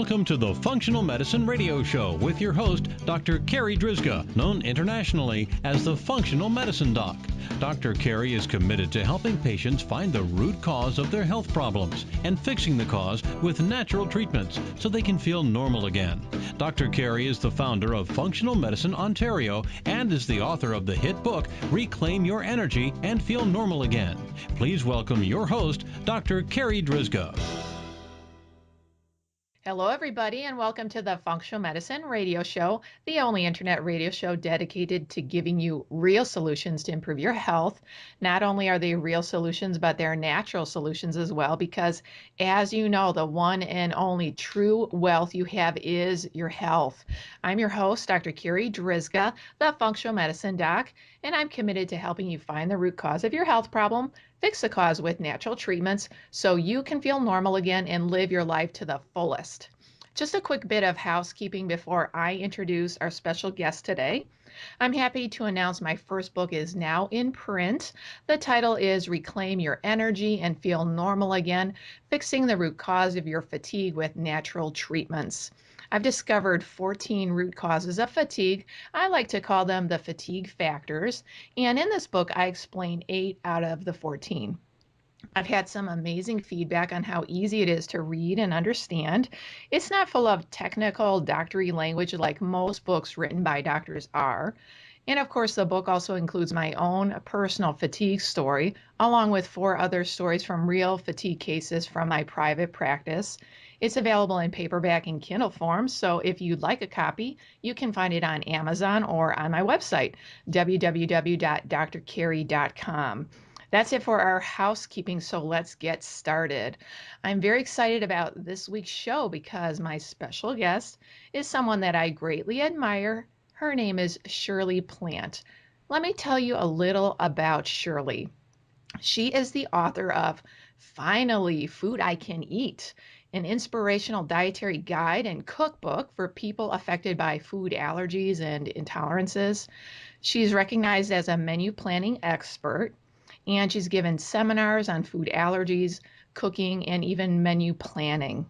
Welcome to the Functional Medicine Radio Show with your host, Dr. Carri Drzyzga, known internationally as the Functional Medicine Doc. Dr. Carri is committed to helping patients find the root cause of their health problems and fixing the cause with natural treatments so they can feel normal again. Dr. Carri is the founder of Functional Medicine Ontario and is the author of the hit book, Reclaim Your Energy and Feel Normal Again. Please welcome your host, Dr. Carri Drzyzga. Hello, everybody, and welcome to the Functional Medicine Radio Show, the only internet radio show dedicated to giving you real solutions to improve your health. Not only are they real solutions, but they're natural solutions as well, because as you know, the one and only true wealth you have is your health. I'm your host, Dr. Carri Drzyzga, the Functional Medicine Doc, and I'm committed to helping you find the root cause of your health problem, fix the cause with natural treatments so you can feel normal again and live your life to the fullest. Just a quick bit of housekeeping before I introduce our special guest today. I'm happy to announce my first book is now in print. The title is Reclaim Your Energy and Feel Normal Again, Fixing the Root Cause of Your Fatigue with Natural Treatments. I've discovered 14 root causes of fatigue. I like to call them the fatigue factors. And in this book, I explain 8 out of the 14. I've had some amazing feedback on how easy it is to read and understand. It's not full of technical doctory language like most books written by doctors are. And of course, the book also includes my own personal fatigue story, along with 4 other stories from real fatigue cases from my private practice. It's available in paperback and Kindle form, so if you'd like a copy, you can find it on Amazon or on my website, www.drcarri.com. That's it for our housekeeping, so let's get started. I'm very excited about this week's show because my special guest is someone that I greatly admire. Her name is Shirley Plant. Let me tell you a little about Shirley. She is the author of Finally, Food I Can Eat, an inspirational dietary guide and cookbook for people affected by food allergies and intolerances. She's recognized as a menu planning expert, and she's given seminars on food allergies, cooking, and even menu planning.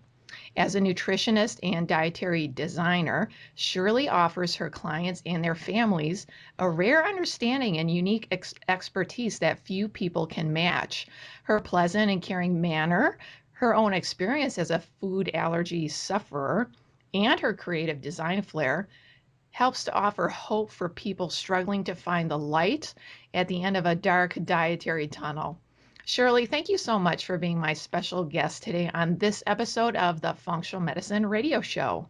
As a nutritionist and dietary designer, Shirley offers her clients and their families a rare understanding and unique expertise that few people can match. Her pleasant and caring manner, her own experience as a food allergy sufferer, and her creative design flair helps to offer hope for people struggling to find the light at the end of a dark dietary tunnel. Shirley, thank you so much for being my special guest today on this episode of the Functional Medicine Radio Show.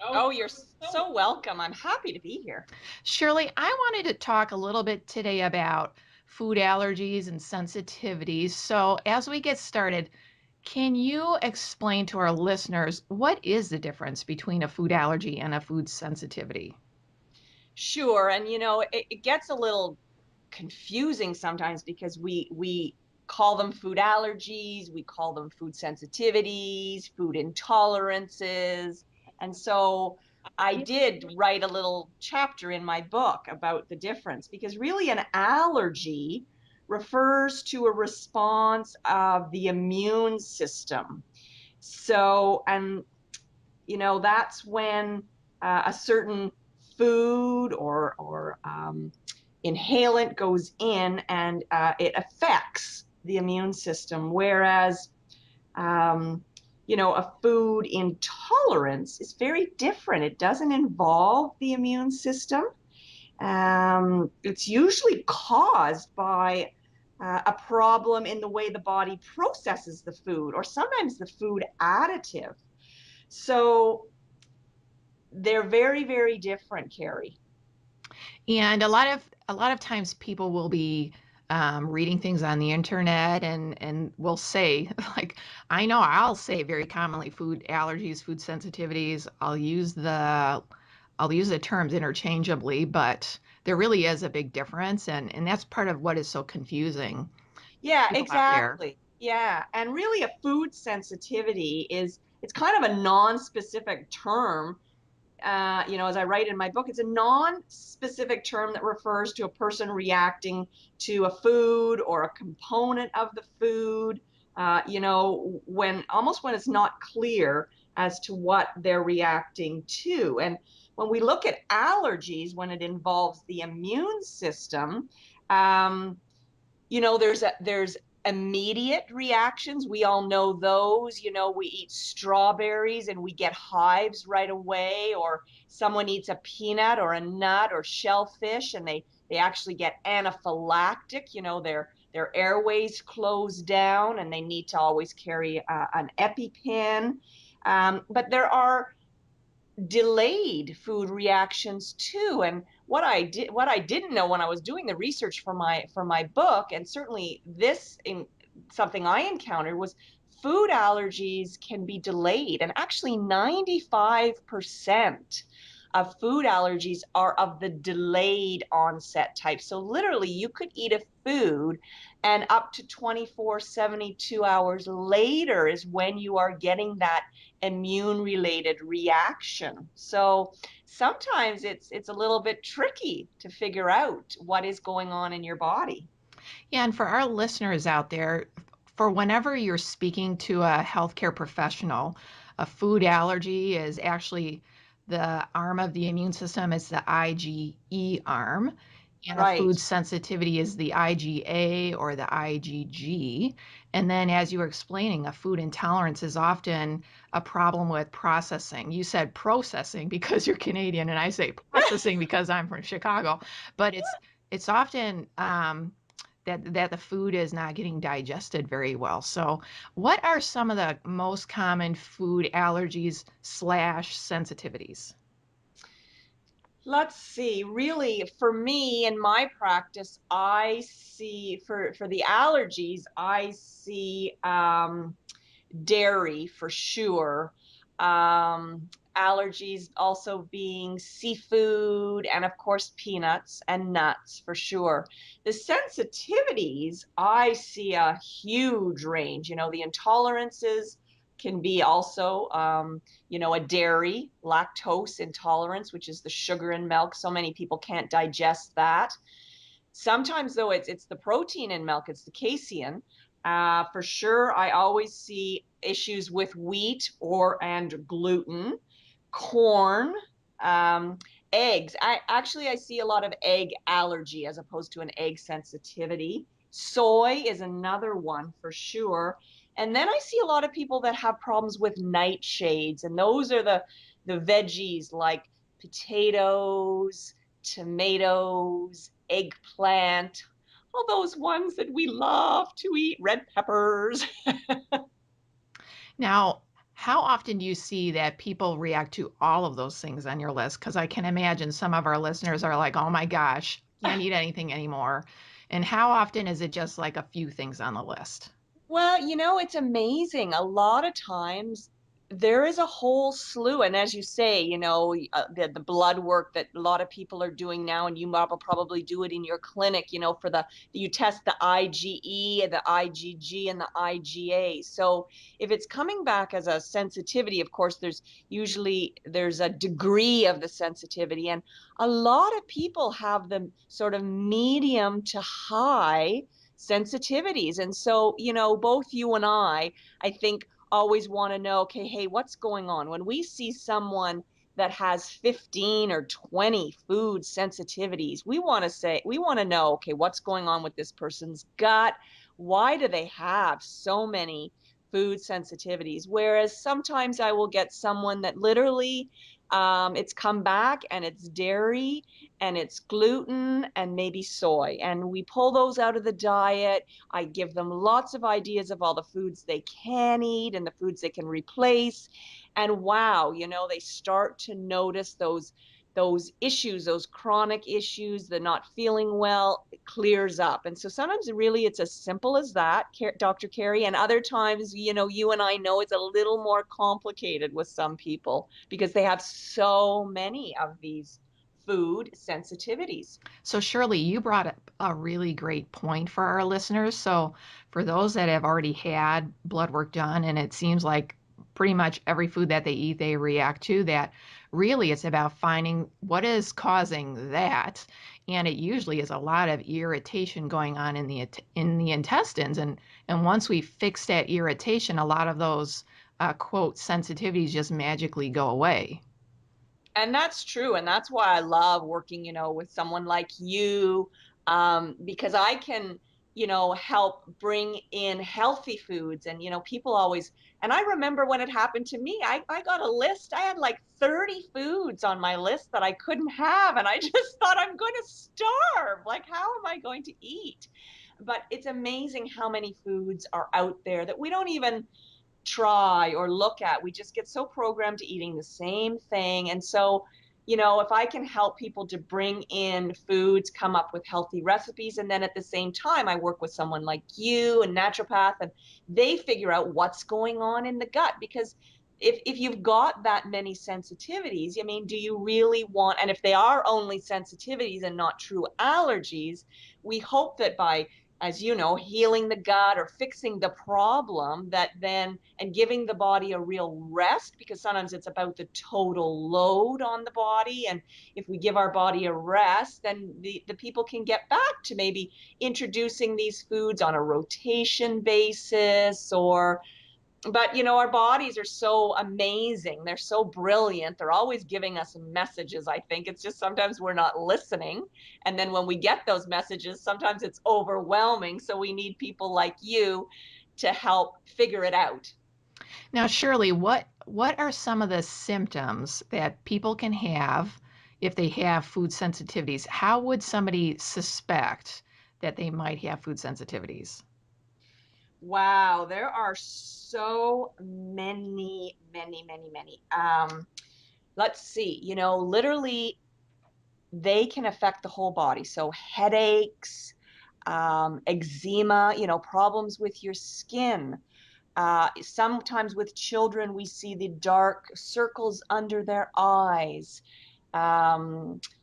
Oh, you're so welcome. I'm happy to be here. Shirley, I wanted to talk a little bit today about food allergies and sensitivities. So as we get started, can you explain to our listeners what is the difference between a food allergy and a food sensitivity? Sure. And, it gets a little confusing sometimes because we call them food allergies, we call them food sensitivities, food intolerances. And so I did write a little chapter in my book about the difference because really an allergy refers to a response of the immune system. So, and that's when a certain food or inhalant goes in and it affects the immune system. Whereas, a food intolerance is very different. It doesn't involve the immune system. It's usually caused by a problem in the way the body processes the food, or sometimes the food additive. So they're very, very different, Carri. And a lot of times people will be reading things on the internet and will say, like, I know I'll say very commonly food allergies, food sensitivities. I'll use the terms interchangeably, but there really is a big difference, and that's part of what is so confusing. Yeah, exactly. Yeah, and really a food sensitivity it's kind of a non-specific term. As I write in my book, it's a non-specific term that refers to a person reacting to a food or a component of the food, when it's not clear as to what they're reacting to. And when we look at allergies, when it involves the immune system, there's immediate reactions. We all know those. We eat strawberries and we get hives right away, or someone eats a peanut or a nut or shellfish and they actually get anaphylactic. Their airways close down and they need to always carry an EpiPen. But there are delayed food reactions too. And what I didn't know when I was doing the research for my book, and certainly this in something I encountered, was food allergies can be delayed. And actually 95% of food allergies are of the delayed onset type. So literally you could eat a food and up to 24, 72 hours later is when you are getting that immune related reaction. So sometimes it's a little bit tricky to figure out what is going on in your body. Yeah, and for our listeners out there, for whenever you're speaking to a healthcare professional, a food allergy is actually the arm of the immune system. It's the IgE arm. And a Right. food sensitivity is the IgA or the IgG. And then, as you were explaining, a food intolerance is often a problem with processing. You said processing because you're Canadian, and I say processing because I'm from Chicago. But it's often that the food is not getting digested very well. So, what are some of the most common food allergies slash sensitivities? Let's see. Really, for me in my practice, I see for the allergies, I see dairy for sure. Allergies also being seafood and, of course, peanuts and nuts for sure. The sensitivities, I see a huge range. The intolerances can be also, a dairy, lactose intolerance, which is the sugar in milk. So many people can't digest that. Sometimes, though, it's the protein in milk, it's the casein. For sure, I always see issues with wheat and gluten, corn, um, eggs. I see a lot of egg allergy as opposed to an egg sensitivity. Soy is another one for sure. And then I see a lot of people that have problems with nightshades, and those are the veggies like potatoes, tomatoes, eggplant, all those ones that we love to eat, red peppers. Now, how often do you see that people react to all of those things on your list? Because I can imagine some of our listeners are like, oh my gosh, can't eat anything anymore. And how often is it just like a few things on the list? Well, it's amazing. A lot of times there is a whole slew, and as you say, the blood work that a lot of people are doing now, and you will probably do it in your clinic. For you test the IgE, the IgG, and the IgA. So if it's coming back as a sensitivity, of course, there's a degree of the sensitivity, and a lot of people have the sort of medium to high sensitivities. And so, both you and I think, always want to know, okay, hey, what's going on? When we see someone that has 15 or 20 food sensitivities, we want to know, okay, what's going on with this person's gut? Why do they have so many food sensitivities? Whereas sometimes I will get someone that literally it's come back and it's dairy and it's gluten and maybe soy. And we pull those out of the diet. I give them lots of ideas of all the foods they can eat and the foods they can replace. And wow, they start to notice those issues, those chronic issues, the not feeling well, it clears up. And so sometimes really it's as simple as that, Dr. Carri, and other times, you and I know it's a little more complicated with some people because they have so many of these food sensitivities. So, Shirley, you brought up a really great point for our listeners. So, for those that have already had blood work done, and it seems like pretty much every food that they eat, they react to, that really it's about finding what is causing that. And it usually is a lot of irritation going on in the intestines. And once we fix that irritation, a lot of those quote, sensitivities just magically go away. And that's true. And that's why I love working, with someone like you, because I can, help bring in healthy foods. And, people always, and I remember when it happened to me, I got a list. I had like 30 foods on my list that I couldn't have. And I just thought, I'm going to starve. Like, how am I going to eat? But it's amazing how many foods are out there that we don't even try or look at. We just get so programmed to eating the same thing. And so, if I can help people to bring in foods, come up with healthy recipes, and then at the same time, I work with someone like you, a naturopath, and they figure out what's going on in the gut. Because if you've got that many sensitivities, I mean, do you really want, and if they are only sensitivities and not true allergies, we hope that by, as you know, healing the gut or fixing the problem, that then, and giving the body a real rest, because sometimes it's about the total load on the body. And if we give our body a rest, then the people can get back to maybe introducing these foods on a rotation basis. But our bodies are so amazing. They're so brilliant. They're always giving us messages. I think it's just sometimes we're not listening. And then when we get those messages, sometimes it's overwhelming. So we need people like you to help figure it out. Now, Shirley, what are some of the symptoms that people can have if they have food sensitivities? How would somebody suspect that they might have food sensitivities? Wow, there are so many, many, many, many. Let's see, literally they can affect the whole body. So headaches, eczema, problems with your skin. Sometimes with children, we see the dark circles under their eyes,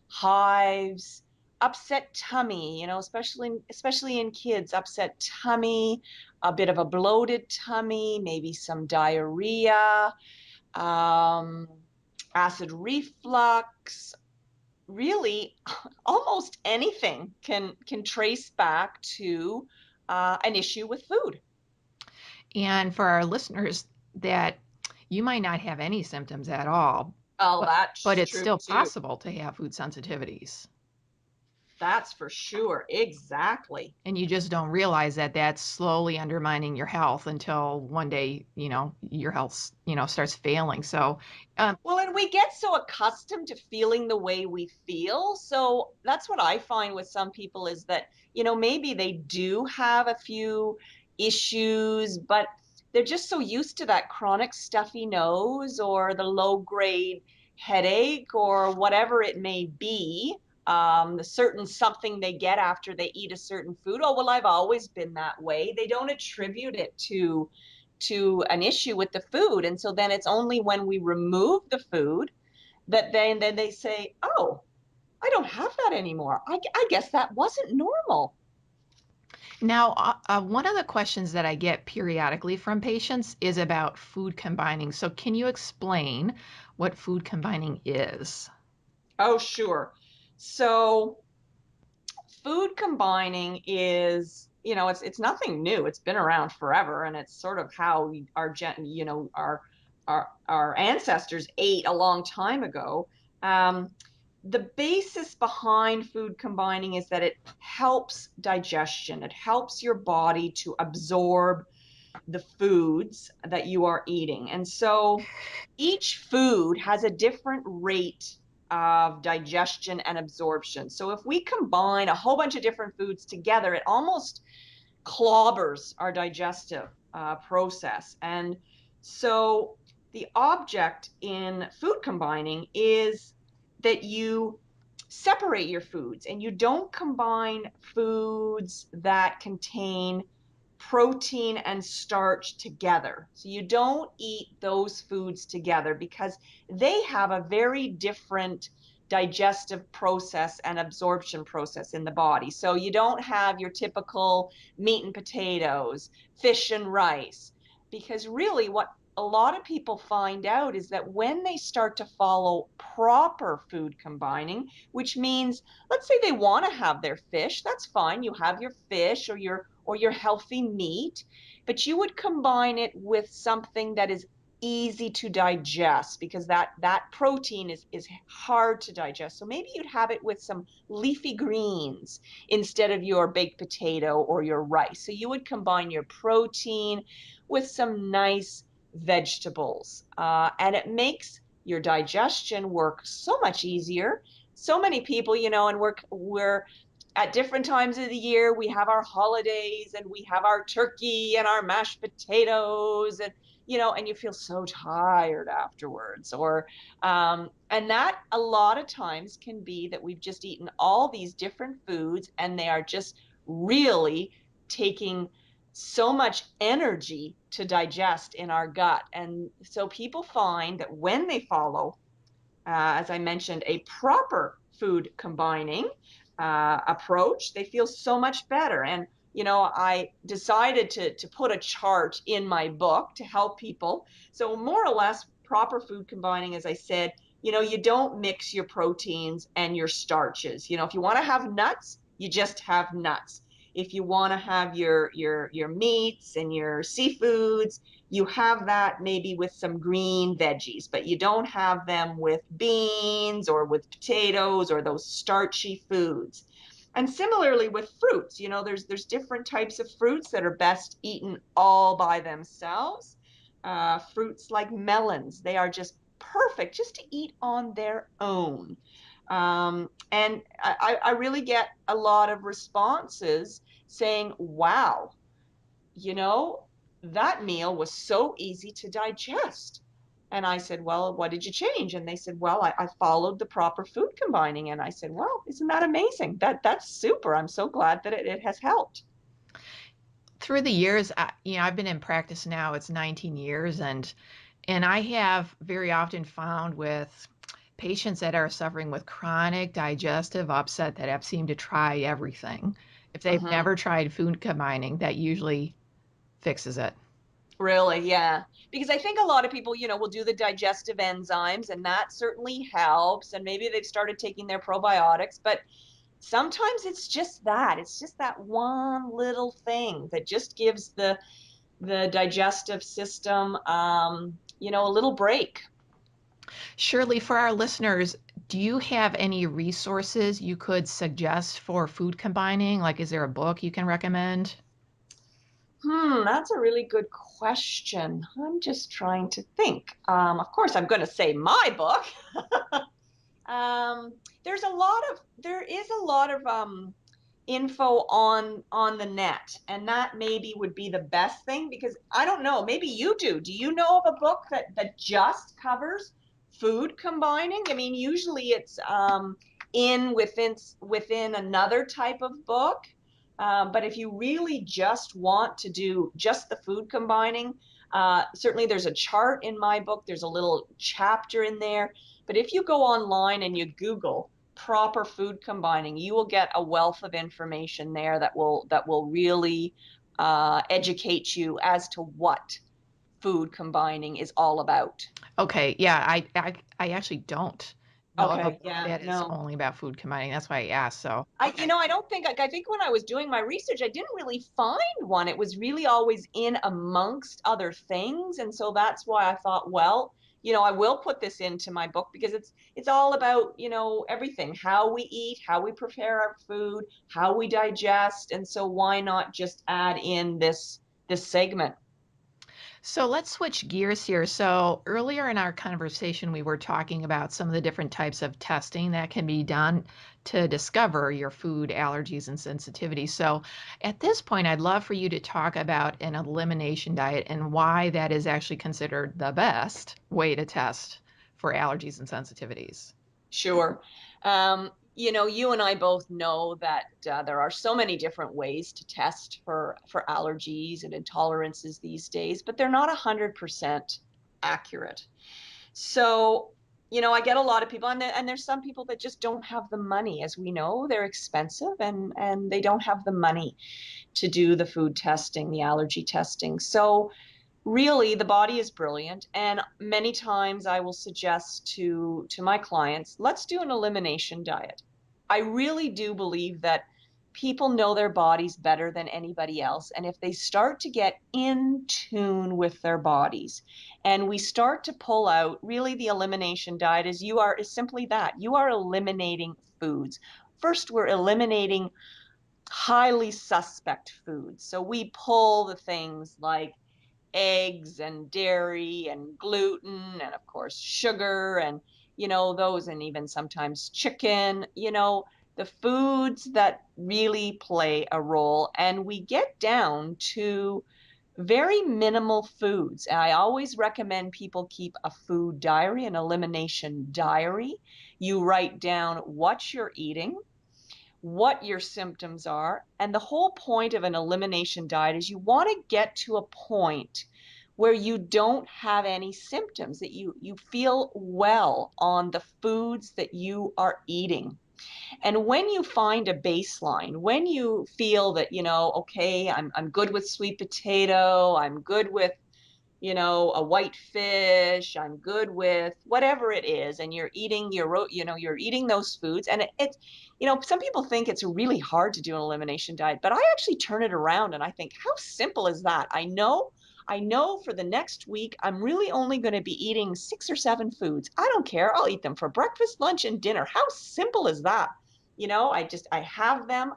hives, upset tummy, especially in kids, upset tummy, a bit of a bloated tummy, maybe some diarrhea, um, acid reflux. Really, almost anything can trace back to an issue with food. And for our listeners, that you might not have any symptoms at all, Oh, but that's it's true still too. possible to have food sensitivities. That's for sure. Exactly. And you just don't realize that that's slowly undermining your health until one day, your health, starts failing. So, Well, and we get so accustomed to feeling the way we feel. So that's what I find with some people is that, maybe they do have a few issues, but they're just so used to that chronic stuffy nose or the low grade headache or whatever it may be, the certain something they get after they eat a certain food. Oh, well, I've always been that way. They don't attribute it to an issue with the food. And so then it's only when we remove the food that then they say, oh, I don't have that anymore. I guess that wasn't normal. now, one of the questions that I get periodically from patients is about food combining. So, can you explain what food combining is? Oh, sure. So food combining is, it's nothing new. It's been around forever, and it's sort of how our ancestors ate a long time ago. Um, the basis behind food combining is that it helps digestion. It helps your body to absorb the foods that you are eating. And so each food has a different rate of digestion and absorption. So if we combine a whole bunch of different foods together, it almost clobbers our digestive process. And so the object in food combining is that you separate your foods and you don't combine foods that contain protein and starch together. So you don't eat those foods together because they have a very different digestive process and absorption process in the body. So you don't have your typical meat and potatoes, fish and rice, because really what a lot of people find out is that when they start to follow proper food combining, which means, let's say they want to have their fish, that's fine. You have your fish or your healthy meat, but you would combine it with something that is easy to digest, because that protein is hard to digest. So maybe you'd have it with some leafy greens instead of your baked potato or your rice. So you would combine your protein with some nice vegetables, and it makes your digestion work so much easier. So many people, and we're at different times of the year, we have our holidays and we have our turkey and our mashed potatoes, and you feel so tired afterwards. And that a lot of times can be that we've just eaten all these different foods and they are just really taking so much energy to digest in our gut. And so people find that when they follow, as I mentioned, a proper food combining approach, they feel so much better. And I decided to put a chart in my book to help people. So more or less, proper food combining, as I said, you don't mix your proteins and your starches. If you want to have nuts, you just have nuts. If you want to have your meats and your seafoods, you have that maybe with some green veggies, but you don't have them with beans or with potatoes or those starchy foods. And similarly with fruits, there's different types of fruits that are best eaten all by themselves. Fruits like melons, they are just perfect just to eat on their own. And I really get a lot of responses saying, wow, you know, that meal was so easy to digest. And I said, well, what did you change? And they said, well, I followed the proper food combining. And I said, well, isn't that amazing? That's super. I'm so glad that it has helped. Through the years, I've been in practice now, it's 19 years, and I have very often found with patients that are suffering with chronic digestive upset that have seemed to try everything. If they've Hmm. never tried food combining, that usually fixes it. Really, yeah. Because I think a lot of people, will do the digestive enzymes, and that certainly helps. And maybe they've started taking their probiotics, but sometimes it's just that. It's just that one little thing that just gives the digestive system, a little break. Shirley, for our listeners, do you have any resources you could suggest for food combining? Like, is there a book you can recommend? That's a really good question. I'm just trying to think. Of course, I'm going to say my book. Um, there is a lot of info on the net, and that maybe would be the best thing, because I don't know, maybe you do. Do you know of a book that just covers food combining? I mean, usually it's in within another type of book. But if you really just want to do just the food combining, certainly there's a chart in my book. There's a little chapter in there. But if you go online and you Google proper food combining, you will get a wealth of information there that will really educate you as to what food combining is all about. Okay, yeah, I actually don't know of a Okay, book yeah, that is no. only about food combining. That's why I asked. So, okay. I don't think, I think when I was doing my research, I didn't really find one. It was really always in amongst other things. And so that's why I thought, well, I will put this into my book, because it's all about, everything, how we eat, how we prepare our food, how we digest. And so why not just add in this segment? So let's switch gears here. So earlier in our conversation, we were talking about some of the different types of testing that can be done to discover your food allergies and sensitivities. So at this point, I'd love for you to talk about an elimination diet and why that is actually considered the best way to test for allergies and sensitivities. Sure. You and I both know that there are so many different ways to test for allergies and intolerances these days, but they're not 100% accurate. So, I get a lot of people, and there's some people that just don't have the money. As we know, they're expensive, and they don't have the money to do the food testing, the allergy testing. So, really, the body is brilliant, and many times I will suggest to my clients, let's do an elimination diet. I really do believe that people know their bodies better than anybody else. And if they start to get in tune with their bodies, and we start to pull out, really the elimination diet is simply that. You are eliminating foods. First, we're eliminating highly suspect foods. So we pull the things like eggs and dairy and gluten and of course sugar and those, and even sometimes chicken, the foods that really play a role. And we get down to very minimal foods. I always recommend people keep a food diary, an elimination diary. You write down what you're eating, what your symptoms are. And the whole point of an elimination diet is you want to get to a point where you don't have any symptoms, that you feel well on the foods that you are eating. And when you find a baseline, when you feel that, okay, I'm good with sweet potato, I'm good with a white fish, I'm good with whatever it is, and you're eating you're eating those foods. And it's, some people think it's really hard to do an elimination diet, but I actually turn it around and I think, how simple is that? I know for the next week, I'm really only going to be eating 6 or 7 foods. I don't care. I'll eat them for breakfast, lunch, and dinner. How simple is that? I have them.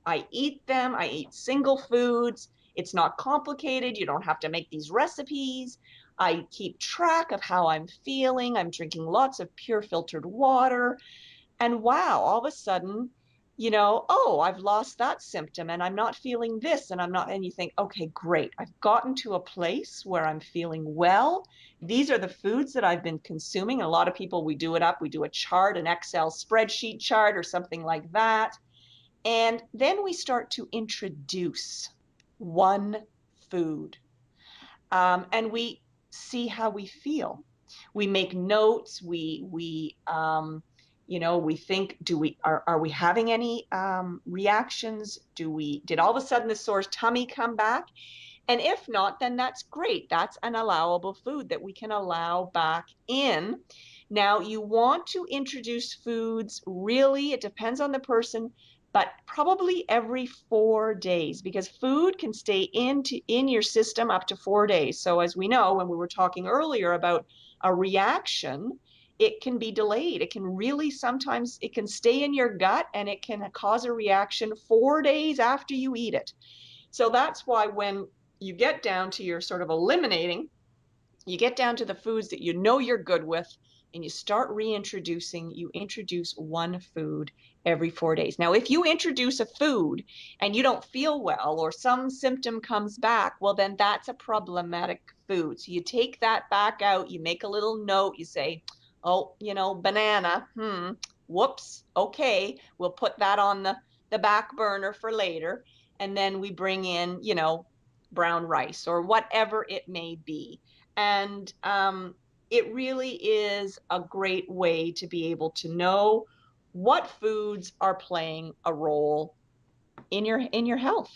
I eat them. I eat single foods. It's not complicated. You don't have to make these recipes. I keep track of how I'm feeling. I'm drinking lots of pure filtered water. And wow, all of a sudden, oh, I've lost that symptom and I'm not feeling this and and you think, okay, great. I've gotten to a place where I'm feeling well. These are the foods that I've been consuming. A lot of people, we do a chart, an Excel spreadsheet chart or something like that. And then we start to introduce one food, and we see how we feel. We make notes. We think, are we having any reactions? Did all of a sudden the sore tummy come back? And if not, then that's great. That's an allowable food that we can allow back in. Now, you want to introduce foods, really, it depends on the person, but probably every 4 days, because food can stay in your system up to 4 days. So as we know, when we were talking earlier about a reaction, it can be delayed. It can really, sometimes it can stay in your gut and it can cause a reaction 4 days after you eat it. So that's why when you get down to your sort of eliminating, you get down to the foods that you're good with, and you start reintroducing. You introduce one food every 4 days. Now, if you introduce a food and you don't feel well or some symptom comes back, well, then that's a problematic food. So you take that back out, you make a little note, you say, oh, banana, whoops, okay, we'll put that on the back burner for later. And then we bring in, brown rice or whatever it may be. And it really is a great way to be able to know what foods are playing a role in your health.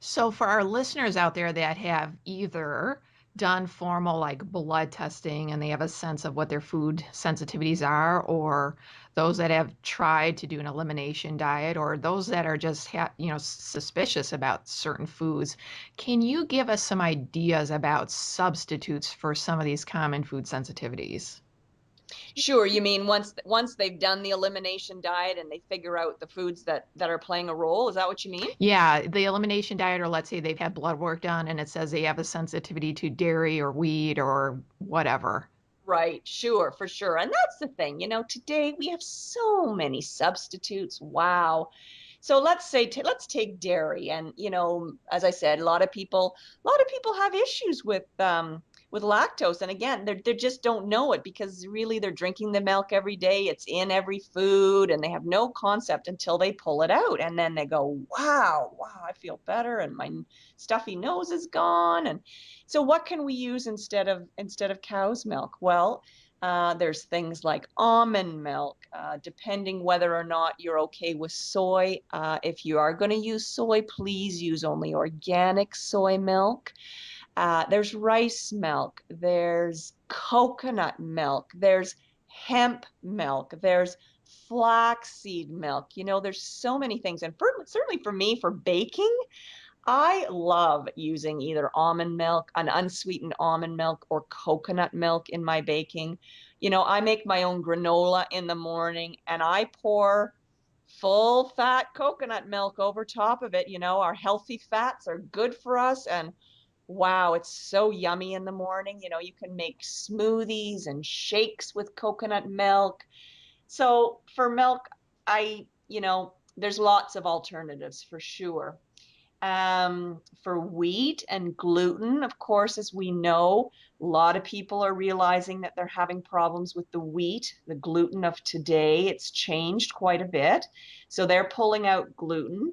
So for our listeners out there that have either done formal like blood testing and they have a sense of what their food sensitivities are, or those that have tried to do an elimination diet, or those that are just suspicious about certain foods, can you give us some ideas about substitutes for some of these common food sensitivities? Sure. You mean once they've done the elimination diet and they figure out the foods that are playing a role? Is that what you mean? Yeah, the elimination diet, or let's say they've had blood work done and it says they have a sensitivity to dairy or wheat or whatever. Right, sure, for sure. And that's the thing, today we have so many substitutes. Wow. So let's take dairy, and as I said, a lot of people have issues with lactose, and again, they just don't know it because really they're drinking the milk every day. It's in every food, and they have no concept until they pull it out, and then they go, wow, I feel better, and my stuffy nose is gone. And so, what can we use instead of cow's milk? Well, there's things like almond milk, depending whether or not you're okay with soy. If you are going to use soy, please use only organic soy milk. There's rice milk, there's coconut milk, there's hemp milk, there's Flaxseed milk. There's so many things. And certainly for me, for baking, I love using either almond milk, an unsweetened almond milk, or coconut milk in my baking. I make my own granola in the morning and I pour full fat coconut milk over top of it. Our healthy fats are good for us. And wow, it's so yummy in the morning. You can make smoothies and shakes with coconut milk. So for milk, there's lots of alternatives for sure. For wheat and gluten, of course, as we know, a lot of people are realizing that they're having problems with the wheat, the gluten of today. It's changed quite a bit. So they're pulling out gluten.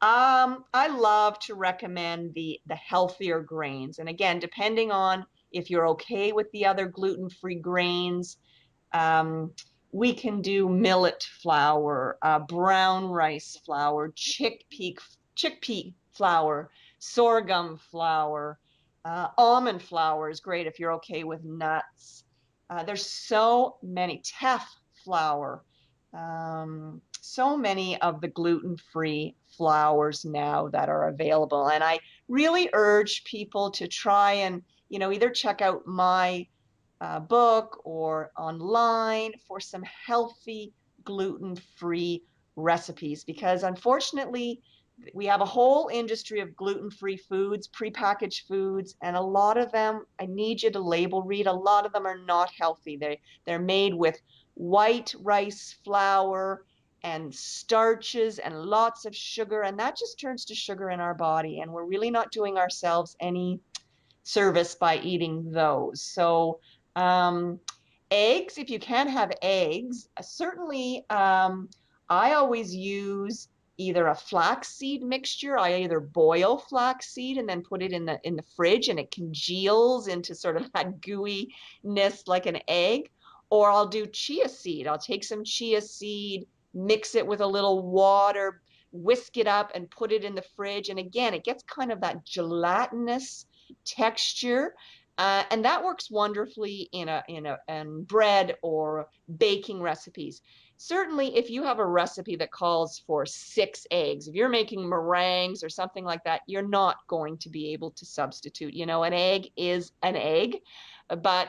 I love to recommend the healthier grains. And again, depending on if you're okay with the other gluten-free grains, um, we can do millet flour, brown rice flour, chickpea flour, sorghum flour, almond flour is great if you're okay with nuts. There's so many, teff flour, so many of the gluten-free flours now that are available. And I really urge people to try and, either check out my book or online for some healthy gluten-free recipes, because unfortunately we have a whole industry of gluten-free foods, prepackaged foods, and a lot of them, I need you to label read, a lot of them are not healthy. They're made with white rice flour and starches and lots of sugar, and that just turns to sugar in our body, and we're really not doing ourselves any service by eating those. So eggs, if you can have eggs, certainly I always use either a flaxseed mixture. I either boil flaxseed and then put it in the fridge and it congeals into sort of that gooiness like an egg, or I'll do chia seed. I'll take some chia seed, mix it with a little water, whisk it up and put it in the fridge. And again, it gets kind of that gelatinous texture. And that works wonderfully in bread or baking recipes. Certainly, if you have a recipe that calls for 6 eggs, if you're making meringues or something like that, you're not going to be able to substitute. An egg is an egg, but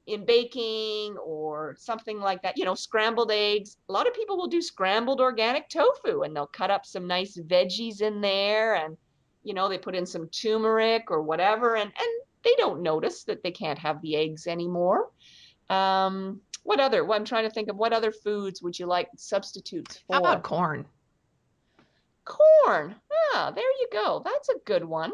in baking or something like that, scrambled eggs, a lot of people will do scrambled organic tofu and they'll cut up some nice veggies in there and they put in some turmeric or whatever, and they don't notice that they can't have the eggs anymore. I'm trying to think of what other foods would you like substitutes How about for? corn? Corn. There you go. That's a good one.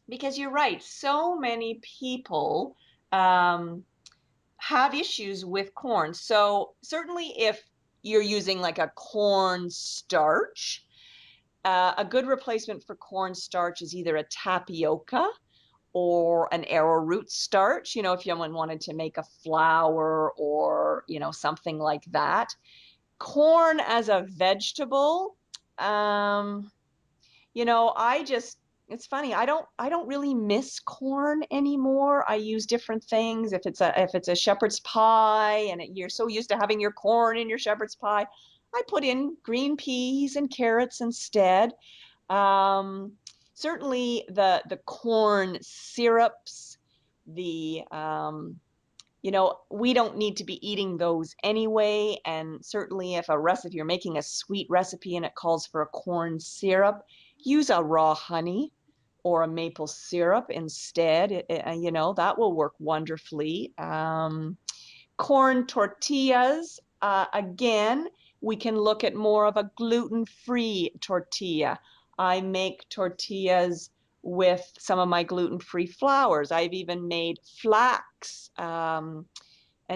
Because you're right, so many people have issues with corn. So certainly if you're using like a corn starch, a good replacement for cornstarch is either a tapioca or an arrowroot starch, if someone wanted to make a flour or, something like that. Corn as a vegetable, it's funny. I don't really miss corn anymore. I use different things. If it's a shepherd's pie and you're so used to having your corn in your shepherd's pie, I put in green peas and carrots instead. Um, Certainly the corn syrups, we don't need to be eating those anyway. And certainly if you're making a sweet recipe and it calls for a corn syrup, use a raw honey or a maple syrup instead. That will work wonderfully. Corn tortillas, again, we can look at more of a gluten-free tortilla. I make tortillas with some of my gluten-free flours. I've even made flax and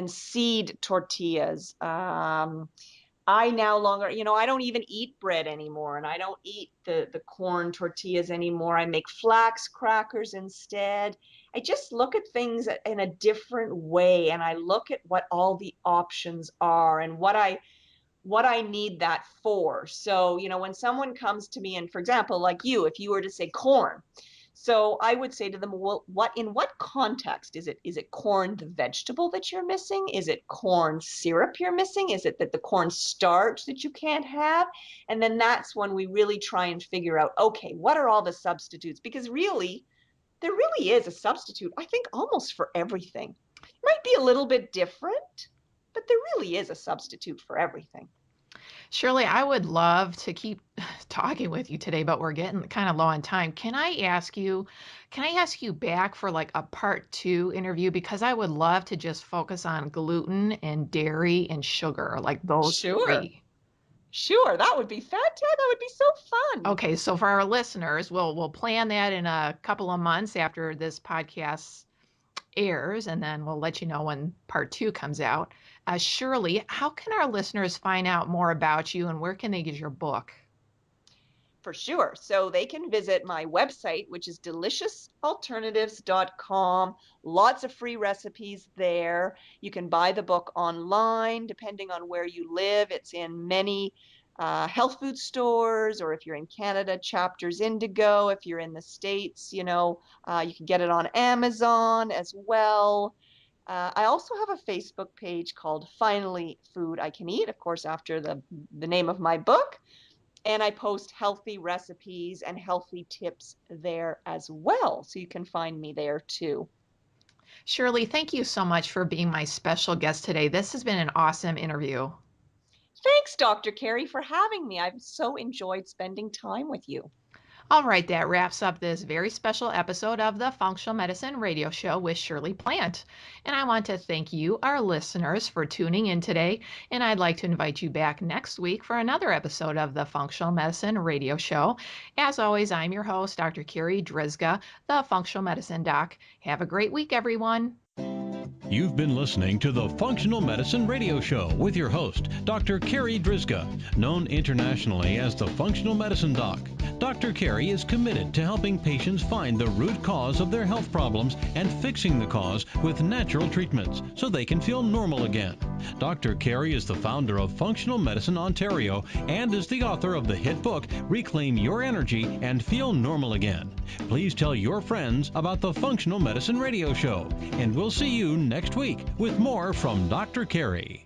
seed tortillas. I now longer, I don't even eat bread anymore, and I don't eat the corn tortillas anymore. I make flax crackers instead. I just look at things in a different way, and I look at what all the options are and what I need that for. So, when someone comes to me and, for example, like you, if you were to say corn, So I would say to them, well, in what context is it? Is it corn, the vegetable, that you're missing? Is it corn syrup you're missing? Is it that the corn starch that you can't have? And then that's when we really try and figure out, okay, what are all the substitutes? Because really, there really is a substitute, I think, almost for everything. It might be a little bit different, but there really is a substitute for everything. Shirley, I would love to keep talking with you today, but we're getting kind of low on time. Can I ask you back for like a part 2 interview? Because I would love to just focus on gluten and dairy and sugar, like those Sure. 3. Sure, that would be fantastic. That would be so fun. Okay, so for our listeners, we'll plan that in a couple of months after this podcast airs, and then we'll let you know when part 2 comes out. Shirley, how can our listeners find out more about you and where can they get your book? For sure. So they can visit my website, which is deliciousalternatives.com. Lots of free recipes there. You can buy the book online, depending on where you live. It's in many health food stores, or if you're in Canada, Chapters Indigo. If you're in the States, you can get it on Amazon as well. I also have a Facebook page called Finally Food I Can Eat, of course, after the name of my book. And I post healthy recipes and healthy tips there as well. So you can find me there too. Shirley, thank you so much for being my special guest today. This has been an awesome interview. Thanks, Dr. Carri, for having me. I've so enjoyed spending time with you. All right, that wraps up this very special episode of the Functional Medicine Radio Show with Shirley Plant. And I want to thank you, our listeners, for tuning in today. And I'd like to invite you back next week for another episode of the Functional Medicine Radio Show. As always, I'm your host, Dr. Carri Drzyzga, the Functional Medicine Doc. Have a great week, everyone. You've been listening to the Functional Medicine Radio Show with your host, Dr. Carri Drzyzga, known internationally as the Functional Medicine Doc. Dr. Carri is committed to helping patients find the root cause of their health problems and fixing the cause with natural treatments so they can feel normal again. Dr. Carri is the founder of Functional Medicine Ontario and is the author of the hit book, Reclaim Your Energy and Feel Normal Again. Please tell your friends about the Functional Medicine Radio Show, and we'll see you next week with more from Dr. Carri.